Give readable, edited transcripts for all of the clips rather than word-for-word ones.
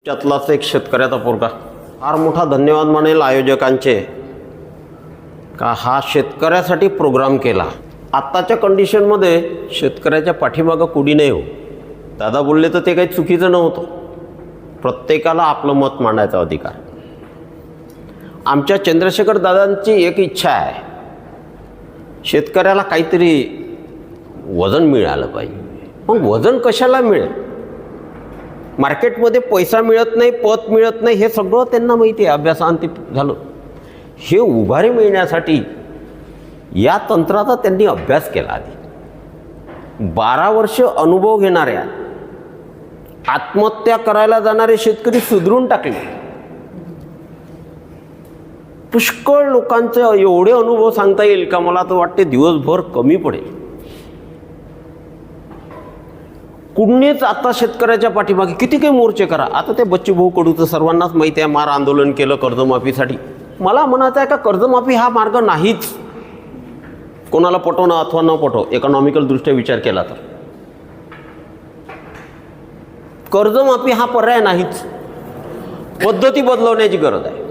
त्यातलाच एक शेतकऱ्याचा पोरगा. फार मोठा धन्यवाद म्हणेल आयोजकांचे का हा शेतकऱ्यासाठी प्रोग्राम केला. आत्ताच्या कंडिशनमध्ये शेतकऱ्याच्या पाठीमागं कुणी नाही हो. दादा बोलले तर ते काही चुकीचं नव्हतं. प्रत्येकाला आपलं मत मांडायचा अधिकार. आमच्या चंद्रशेखर दादांची एक इच्छा आहे, शेतकऱ्याला काहीतरी वजन मिळालं पाहिजे. मग वजन कशाला मिळेल? मार्केटमध्ये पैसा मिळत नाही, पत मिळत नाही, हे सगळं त्यांना माहिती आहे. अभ्यासांती झालं. हे उभारी मिळण्यासाठी या तंत्राचा त्यांनी अभ्यास केला. आधी 12 वर्ष अनुभव घेणाऱ्या, आत्महत्या करायला जाणारे शेतकरी सुधरून टाकले. पुष्कळ लोकांचे एवढे अनुभव सांगता येईल का मला तर वाटते दिवसभर कमी पडेल. कुणीच आता शेतकऱ्याच्या पाठीमागे किती काही मोर्चे करा. आता ते बच्चूभाऊ कडूचं सर्वांनाच माहिती आहे, मार आंदोलन केलं कर्जमाफीसाठी. मला म्हणायचं आहे का कर्जमाफी हा मार्ग नाहीच. कोणाला पटवणं अथवा न पटव, इकॉनॉमिकल दृष्ट्या विचार केला तर कर्जमाफी हा पर्याय नाहीच. पद्धती बदलवण्याची गरज है.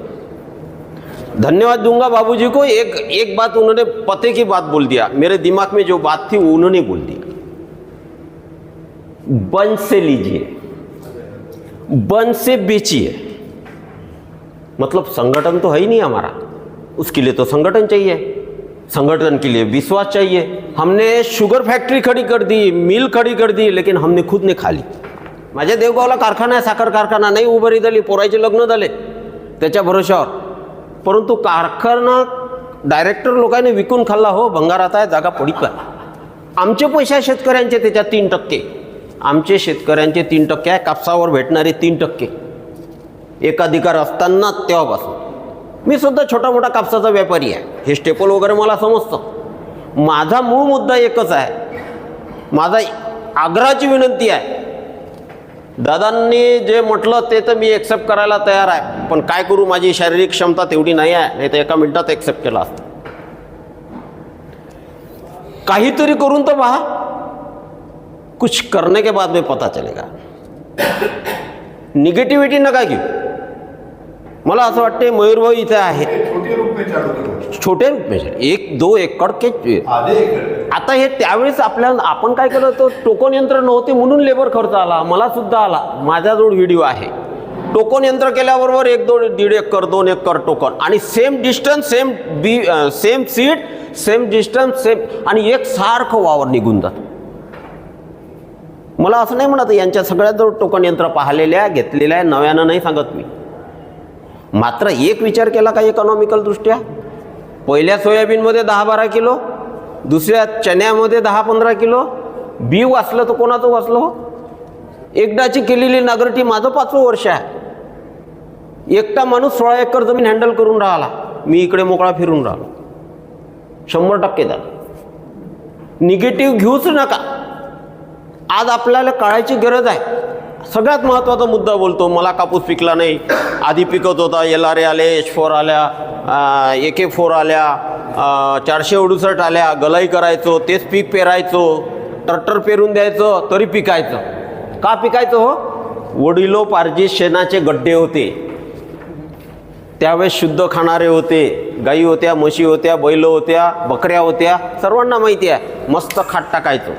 धन्यवाद दूंगा बाबूजी को. एक बात उन्होंने पते की बात बोल दिया. मेरे दिमाग में जो बात थी उन्होंने बोल दी. बन से लीजिए, बन से बेचिए. मतलब संगठन तो है ही नहीं हमारा, उसके लिए तो संगठन चाहिए. संगठन के लिए विश्वास चाहिए. हमने शुगर फैक्ट्री खड़ी कर दी, मिल खड़ी कर दी, लेकिन हमने खुद ने खाली. माझ्या देवगावला कारखाना आहे, साखर कारखाना नाही उभारी झाली, पोरायचे लग्न झाले त्याच्या भरोशावर. परंतु कारखाना डायरेक्टर लोकांनी विकून खाल्ला हो. भंगारात आहे, जागा पडीत आहे. आमचे पैसे आहे शेतकऱ्यांचे, त्याच्यात 3%. आमचे शेतकऱ्यांचे 3% आहे, कापसावर भेटणारे 3%. एकाधिकार असताना तेव्हापासून. मी सुद्धा छोटा मोठा कापसाचा व्यापारी आहे. हे स्टेपल वगैरे मला समजतं. माझा मूळ मुद्दा एकच आहे. माझा आग्रहाची विनंती आहे, दादांनी जे म्हटलं ते तर मी एक्सेप्ट करायला तयार आहे. पण काय करू, माझी शारीरिक क्षमता तेवढी नाही आहे, नाही तर एका मिनिटात एक्सेप्ट केला असतं. काहीतरी करून तर पहा. कुछ करने के बाद में पता चलेगा. निगेटिव्हिटी नका घेऊ. मला असं वाटते मयूरभाऊ इथे आहे. छोटे रूप में 1-2 एकड़ के आता हे त्यावेळेस आपण काय केलं, तो टोकन यंत्र नव्हते म्हणून लेबर खर्च आला. मला सुद्धा आला. माझ्याजवळ व्हिडिओ आहे. टोकन यंत्र केल्याबरोबर 1-2-1.5 एकर 2 एकर टोकन आणि same distance, same seed, same distance, same, आणि एक सारखं वावर निघून जातं. मला असं नाही म्हणत यांच्या सगळ्याजवळ टोकन यंत्र पाहिलेल्या आहे, घेतलेल्या आहे, नव्यानं नाही सांगत मी. मात्र एक विचार केला का इकॉनॉमिकल दृष्ट्या, पहिल्या सोयाबीनमध्ये 10-12 किलो, दुसऱ्या चण्यामध्ये 10-15 किलो, बी वाचलं तर कोणाचं वाचलं हो? एकदाची केलेली नागरिटी. माझं 5वं वर्ष आहे. एकटा माणूस 16 एकर जमीन हँडल करून राहिला. मी इकडे मोकळा फिरून राहिलो. 100% झालं. निगेटिव्ह घेऊच नका. आज आपल्याला काळाची गरज आहे. सगळ्यात महत्त्वाचा मुद्दा बोलतो. मला कापूस पिकला नाही, आधी पिकत होता, LRA आले, H4 आल्या, AK4 आल्या, 468 आल्या, गलाई करायचो, तेच पीक पेरायचो, ट्रॅक्टर पेरून द्यायचं तरी पिकायचं. का पिकायचं हो? वडिलोपार्जित शेणाचे गड्डे होते. त्यावेळेस शुद्ध खाणारे होते. गाई होत्या, म्हशी होत्या, बैल होत्या, बकऱ्या होत्या, सर्वांना माहिती आहे. मस्त खात टाकायचं.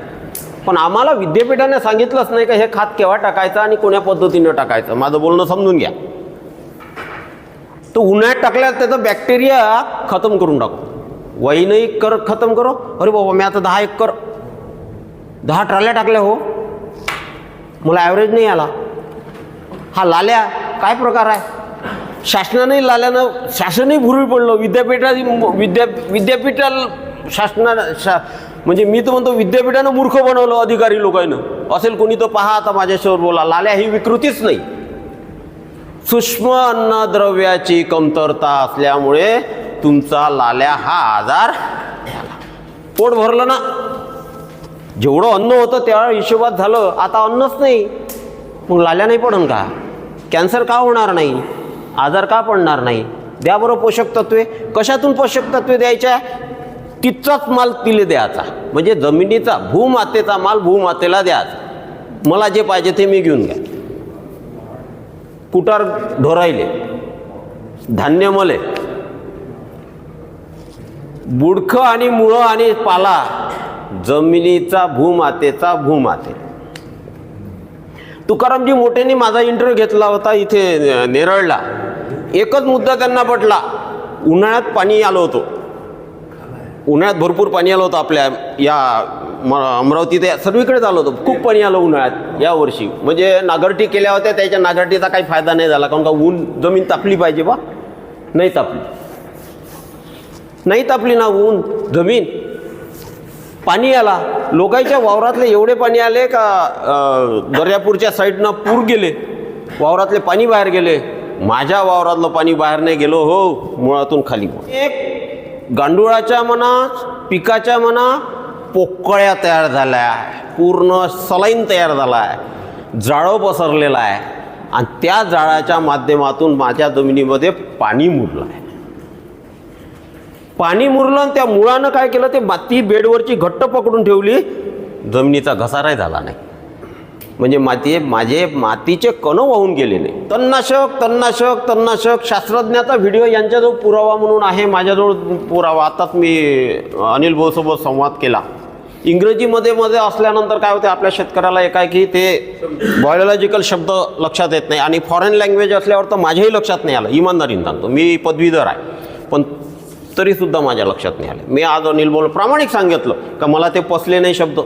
पण आम्हाला विद्यापीठाने सांगितलंच नाही का हे खात केव्हा टाकायचं आणि कोण्या पद्धतीनं टाकायचं. माझं बोलणं समजून घ्या. तो उन्हाळ्यात टाकल्यास त्याचा बॅक्टेरिया खतम करून टाकू. वैनही खतम करो. अरे बाबा, मी आता 10 एकर 10 ट्रॉल्या टाकल्या हो, मला ॲव्हरेज नाही आला. हा लाल्या काय प्रकार आहे? शासनाने लाल्यानं शासनही भुरळी पडलं. विद्यापीठाला म्हणजे मी तर म्हणतो विद्यापीठानं मूर्ख बनवलं अधिकारी लोकांनं. असेल कोणी तर पहा आता माझ्यासोबत बोला. लाल्या ही विकृतीच नाही. सूक्ष्म अन्नद्रव्याची कमतरता असल्यामुळे तुमचा लाल्या हा आजार झाला. पोट भरलं ना, जेवढं अन्न होतं त्या हिशोबात झालं. आता अन्नच नाही, मग लाल्या नाही पडन का? कॅन्सर का होणार नाही? आजार का पडणार नाही? द्या बरं पोषक तत्वे. कशातून पोषक तत्वे द्यायच्या? तिचाच माल तिले द्यायचा. म्हणजे जमिनीचा, भूमातेचा माल भूमातेला द्यायचा. मला जे पाहिजे ते मी घेऊन घ्या. कुटार ढोरायले, धान्य मले, बुडखं आणि मुळं आणि पाला जमिनीचा भूमातेचा भूमाते. तुकारामजी मोठेंनी माझा इंटरव्ह्यू घेतला होता इथे नेरळला. एकच मुद्दा त्यांना पटला, उन्हाळ्यात पाणी आलं होतं, उन्हाळ्यात भरपूर पाणी आलं होतं आपल्या या अमरावती ते सर्वीकडे आलं होतं, खूप पाणी आलं उन्हाळ्यात या वर्षी. म्हणजे नागरटी केल्या होत्या, त्याच्या नागरटीचा काही फायदा नाही झाला, कारण का ऊन जमीन तापली पाहिजे बा, नाही तापली, नाही तापली ना ऊन जमीन. पाणी आला, लोकांच्या वावरातले एवढे पाणी आले का दर्यापूरच्या साईडनं पूर गेले, वावरातले पाणी बाहेर गेले. माझ्या वावरातलं पाणी बाहेर नाही गेलो हो, मुळातून खाली. एक गांडुळाच्या म्हणा, पिकाच्या म्हणा, पोकळ्या तयार झाल्या, पूर्ण सलाईन तयार झाला आहे, जाळं पसरलेलं आहे, आणि त्या जाळाच्या माध्यमातून माझ्या जमिनीमध्ये पाणी मुरलं आहे. पाणी मुरलं आणि त्या मुळानं काय केलं, ते माती बेडवरची घट्ट पकडून ठेवली, जमिनीचा घसाराही झाला नाही. म्हणजे माझे मातीचे कण वाहून गेले नाही. तणनाशक तणनाशक तणनाशक शास्त्रज्ञाचा व्हिडिओ यांच्याजवळ पुरावा म्हणून आहे, माझ्याजवळ पुरावा. आताच मी अनिल भाऊसोबत संवाद केला. इंग्रजीमध्ये असल्यानंतर काय होते, आपल्या शेतकऱ्याला एकाएकी ते बायोलॉजिकल शब्द लक्षात येत नाही, आणि फॉरेन लँग्वेज असल्यावर तर माझ्याही लक्षात नाही आलं. इमानदारीने सांगतो, मी पदवीधर आहे, पण तरीसुद्धा माझ्या लक्षात नाही आलं. मी आज अनिल भाऊला प्रामाणिक सांगितलं का मला ते पसले नाही शब्द,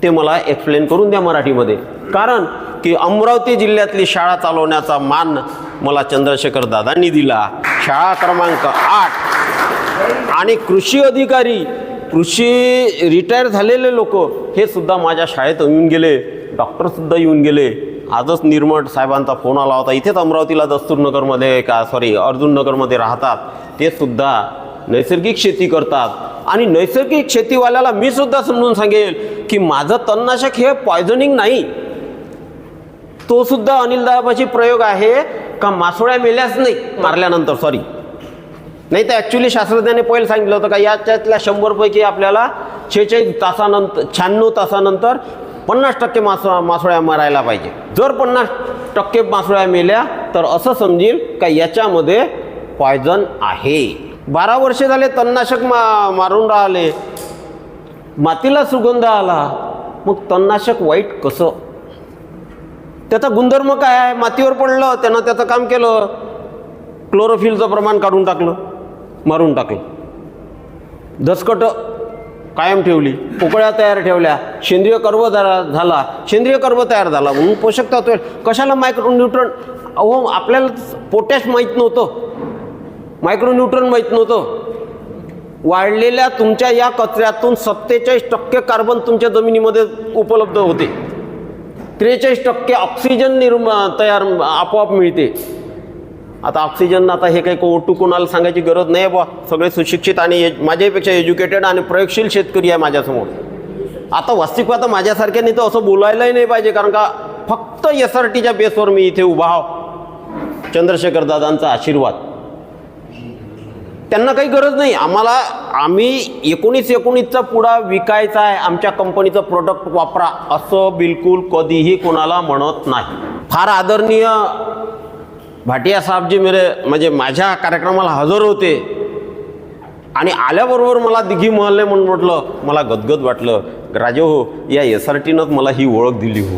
ते मला एक्सप्लेन करून द्या मराठीमध्ये. कारण की अमरावती जिल्ह्यातली शाळा चालवण्याचा मान मला चंद्रशेखर दादांनी दिला. शाळा क्रमांक 8 आणि कृषी अधिकारी, कृषी रिटायर झालेले लोक हे सुद्धा माझ्या शाळेत येऊन गेले, डॉक्टरसुद्धा येऊन गेले. आजच निर्मठ साहेबांचा फोन आला होता, इथेच अमरावतीला दस्तूरनगरमध्ये अर्जुननगरमध्ये राहतात, ते सुद्धा नैसर्गिक शेती करतात. आणि नैसर्गिक शेतीवाल्याला मी सुद्धा समजून सांगेल की माझं तणनाशक हे पॉयझनिंग नाही. तो सुद्धा अनिल दादापाशी प्रयोग आहे का मासोळ्या मेल्याच नाही मारल्यानंतर, सॉरी, नाही तर ॲक्च्युली शास्त्रज्ञाने पहिलं सांगितलं होतं का याच्यातल्या 100 पैकी आपल्याला 46 तासानंतर 96 तासानंतर 50% मासोळ्या मारायला पाहिजे. जर 50% मासोळ्या मेल्या तर असं समजेल का याच्यामध्ये पॉयझन आहे. 12 वर्षे झाले तणनाशक मारून राहिले, मातीला सुगंध आला, मग तणनाशक वाईट कसं? त्याचा गुणधर्म काय आहे? मातीवर पडलं, त्यानं त्याचं काम केलं, क्लोरोफिलचं प्रमाण काढून टाकलं, मारून टाकलं, दसकट कायम ठेवली, पोकळ्या तयार ठेवल्या, सेंद्रिय कर्ब झाला, सेंद्रिय कर्ब तयार झाला, म्हणून पोषक तत्व. कशाला मायक्रोन्यूट्रन? अहो आपल्याला पोटॅश माहीत नव्हतं, मायक्रोन्यूट्रन माहीत नव्हतं. वाढलेल्या तुमच्या या कचऱ्यातून 47% कार्बन तुमच्या जमिनीमध्ये उपलब्ध होते, 43% ऑक्सिजन तयार आपोआप मिळते. आता ऑक्सिजन, आता हे काही कोणाला सांगायची गरज नाही बा, सगळे सुशिक्षित आणि माझ्यापेक्षा एज्युकेटेड आणि प्रयोगशील शेतकरी आहे माझ्यासमोर. आता वास्तविकता माझ्यासारख्याने तर असं बोलायलाही नाही पाहिजे, कारण का फक्त SRTच्या बेसवर मी इथे उभा आहो. चंद्रशेखर दादांचा आशीर्वाद, त्यांना काही गरज नाही. आम्ही 1919चा पुडा विकायचा आहे, आमच्या कंपनीचं प्रोडक्ट वापरा असं बिलकुल कधीही कोणाला म्हणत नाही. फार आदरणीय भाटिया साहेबजी म्हणजे माझ्या कार्यक्रमाला हजर होते, आणि आल्याबरोबर मला दिघी महल्ले म्हणून म्हटलं, मला गदगद वाटलं, राजे हो या SRTनंच मला ही ओळख दिली हो,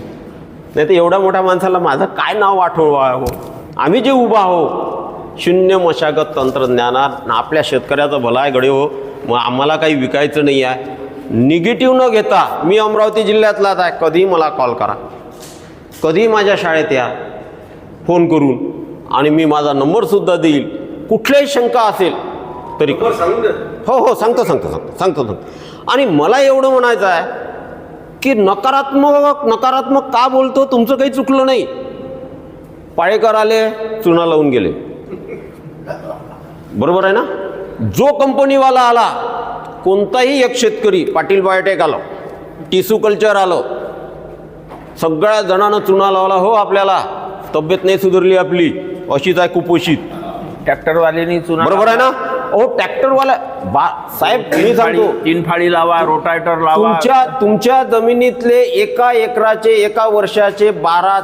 नाही तर एवढ्या मोठ्या माणसाला माझं काय नाव आठववा हो. आम्ही जे उभा हो शून्य मशागत तंत्रज्ञानात, आपल्या शेतकऱ्याचं भलं आहे गडे हो, मग आम्हाला काही विकायचं नाही आहे. निगेटिव्ह न घेता मी अमरावती जिल्ह्यातलाच आहे, कधीही मला कॉल करा, कधीही माझ्या शाळेत या फोन करून, आणि मी माझा नंबरसुद्धा देईल. कुठल्याही शंका असेल तरी हो सांगतो. आणि मला एवढं म्हणायचं आहे की नकारात्मक का बोलतो, तुमचं काही चुकलं नाही. पाळेकर आले, चुना लावून गेले, बरोबर आहे ना. जो कंपनीवाला आला, कोणताही एक शेतकरी, पाटील बायोटेक आलं, टिश्यू कल्चर आलं, सगळ्या जणांना चुना लावला. हो आपल्याला तब्येत नाही सुधारली आपली, अशीच आहे कुपोषित. ट्रॅक्टरवाल्यानी चुना, बरोबर आहे ना. हो ट्रॅक्टरवाला साहेब मी सांगतो 3 फाळी लावा, रोटावेटर लावा. तुमच्या जमिनीतले एका एकराचे एका वर्षाचे 10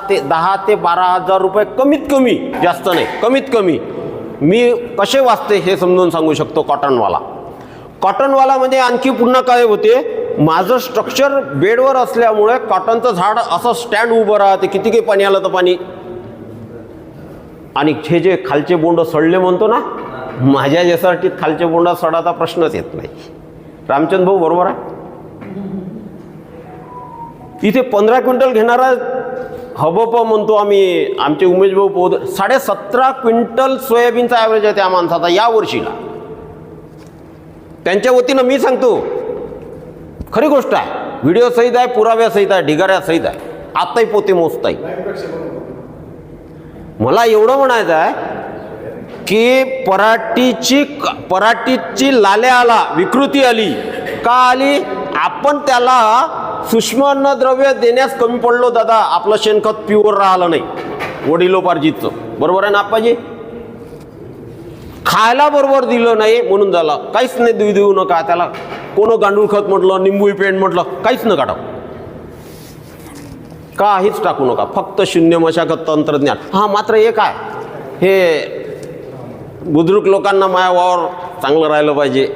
ते 12,000 रुपये कमीत कमी, जास्त नाही, कमीत कमी मी कसे वाचते हे समजून सांगू शकतो. कॉटनवाला म्हणजे आणखी पुन्हा काय होते, माझं स्ट्रक्चर बेडवर असल्यामुळे कॉटनचं झाड असं स्टँड उभं राहते, किती काही पाणी आलं तर पाणी. आणि हे जे खालचे बोंड सडले म्हणतो ना, माझ्या यासाठी खालचे बोंड सडाचा प्रश्नच येत नाही. रामचंद्र भाऊ बरोबर आहे. इथे 15 क्विंटल घेणारा हबप म्हणतो आम्ही, आमचे उमेश भाऊ पोद 17.5 क्विंटल सोयाबीनचा ॲव्हरेज आहे त्या माणसाचा या वर्षीला. त्यांच्या वतीनं मी सांगतो, खरी गोष्ट आहे, व्हिडिओ सहित आहे, पुराव्या सहित आहे, ढिगाऱ्या सहित आहे, आताही पोते मोजताही. मला एवढं म्हणायचं आहे की पराटीची लाल्या आला, विकृती आली का आली, आपण त्याला सूक्ष्म अन्नद्रव्य देण्यास कमी पडलो दादा. आपलं शेणखत प्युअर राहिलं नाही, वडिलोपार्जितचं, बरोबर आहे ना आप्पाजी. खायला बरोबर दिलं नाही म्हणून झालं, काहीच नाही देऊ नका त्याला. कोण गांडूळ खत म्हटलं, निंबू पेंट म्हटलं, काहीच नका टाकू, काहीच टाकू नका, फक्त शून्य मशागत तंत्रज्ञान. हां मात्र एक आहे, हे बुजुर्ग लोकांना माया वावर चांगलं राहिलं पाहिजे,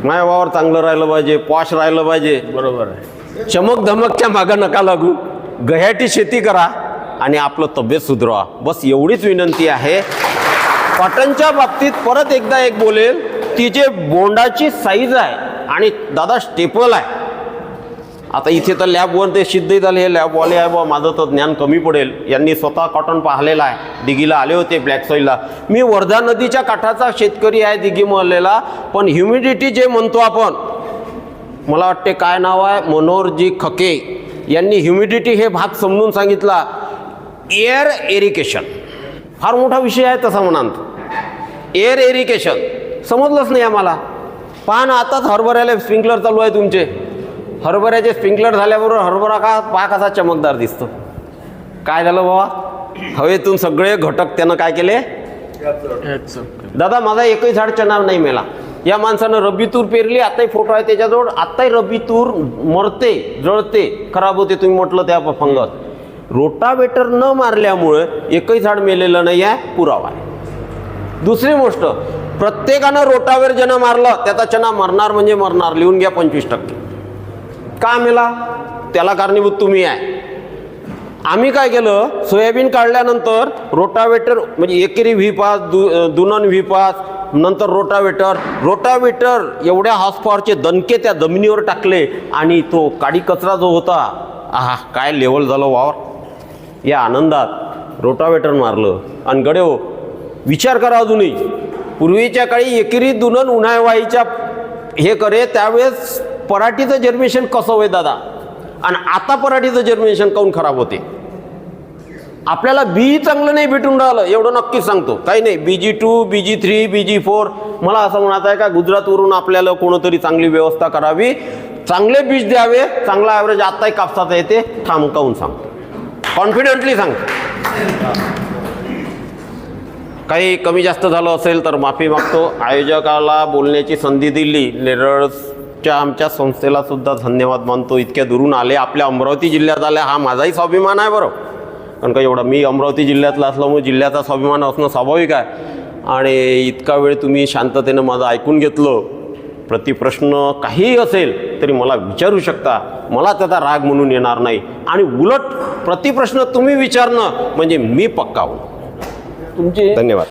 माया वावर चांगलं राहिलं पाहिजे, पॉश राहिलं पाहिजे. बरोबर आहे. चमक धमकच्या मागं नका लागू, गह्याटी शेती करा आणि आपलं तब्येत सुधारवा. बस एवढीच विनंती आहे. कॉटनच्या बाबतीत परत एकदा एक बोलेल, ती जे बोंडाची साईज आहे आणि दादा स्टेपल आहे. आता इथे तर लॅबवर ते सिद्ध झाले, हे लॅबवाले आहे बा, माझं तर ज्ञान कमी पडेल. यांनी स्वतः कॉटन पाहिलेलं आहे, दिघीला आले होते ब्लॅक सॉईलला. मी वर्धा नदीच्या काठाचा शेतकरी आहे दिघी महल्लेला. पण ह्युमिडिटी जे म्हणतो आपण, मला वाटते काय नाव आहे, मनोहरजी खके यांनी ह्युमिडिटी हे भाग समजून सांगितला. एअर एरिकेशन फार मोठा विषय आहे तसा म्हणाल. एअर एरिकेशन समजलंच नाही आम्हाला. पहा ना, आताच हरभऱ्याला स्प्रिंकलर चालू आहे तुमचे. हरभऱ्याचे स्प्रिंकलर झाल्याबरोबर हरभरा पहा कसा चमकदार दिसतो. काय झालं बाबा, हवेतून सगळे घटक त्यानं काय केले. दादा माझा एकही झाड चणा नाही मेला. या माणसानं रब्बी तूर पेरली, आताही फोटो आहे त्याच्याजवळ, आताही रब्बी तूर मरते, जळते, खराब होते. तुम्ही म्हटलं त्या फंगस. रोटावेटर न मारल्यामुळे एकही झाड मेलेलं नाही आहे, पुरावा आहे. दुसरी गोष्ट, प्रत्येकानं रोटावेटर ज्यानं मारलं त्याचा चणा मरणार म्हणजे मरणार. लिहून घ्या 25%. का मेला त्याला कारणीभूत तुम्ही आहे. आम्ही काय केलं, सोयाबीन काढल्यानंतर रोटावेटर म्हणजे एकेरी V5, दुनन V5, नंतर रोटावेटर एवढ्या हॉर्स पॉवरचे दणके त्या जमिनीवर टाकले आणि तो काडी कचरा जो होता, आहा काय लेवल झालं वावर. या आनंदात रोटावेटर मारलं. आणि गड्यो विचार करा अजूनही, पूर्वीच्या काळी एकेरी दुनन उन्हाळवाईच्या हे करे त्यावेळेस पराठीचं जर्मिनेशन कसं होय दादा, आणि आता पराठीचं जर्मिनेशन काऊन खराब होते. आपल्याला बी चांगलं नाही भेटून राहिलं एवढं नक्कीच सांगतो. काही नाही, BG2, BG3, BG4. मला असं म्हणायचं आहे का, गुजरातवरून आपल्याला कोणतरी चांगली व्यवस्था करावी, चांगले बीज द्यावे, चांगला ॲव्हरेज आत्ताही कापसाचा येते. थांबकावून सांगतो, कॉन्फिडेंटली सांगतो. काही कमी जास्त झालं असेल तर माफी मागतो. आयोजकाला बोलण्याची संधी दिली, नेरळच्या आमच्या संस्थेला सुद्धा धन्यवाद मानतो. इतक्या दुरून आले, आपल्या अमरावती जिल्ह्यात आले, हा माझाही स्वाभिमान आहे बरं. कारण का एवढा मी अमरावती जिल्ह्यातला असल्यामुळे जिल्ह्याचा स्वाभिमान असणं स्वाभाविक आहे. आणि इतका वेळ तुम्ही शांततेनं माझं ऐकून घेतलं. प्रतिप्रश्न काहीही असेल तरी मला विचारू शकता, मला त्याचा राग म्हणून येणार नाही. आणि उलट प्रतिप्रश्न तुम्ही विचारणं म्हणजे मी पक्का होऊ. तुमचे धन्यवाद.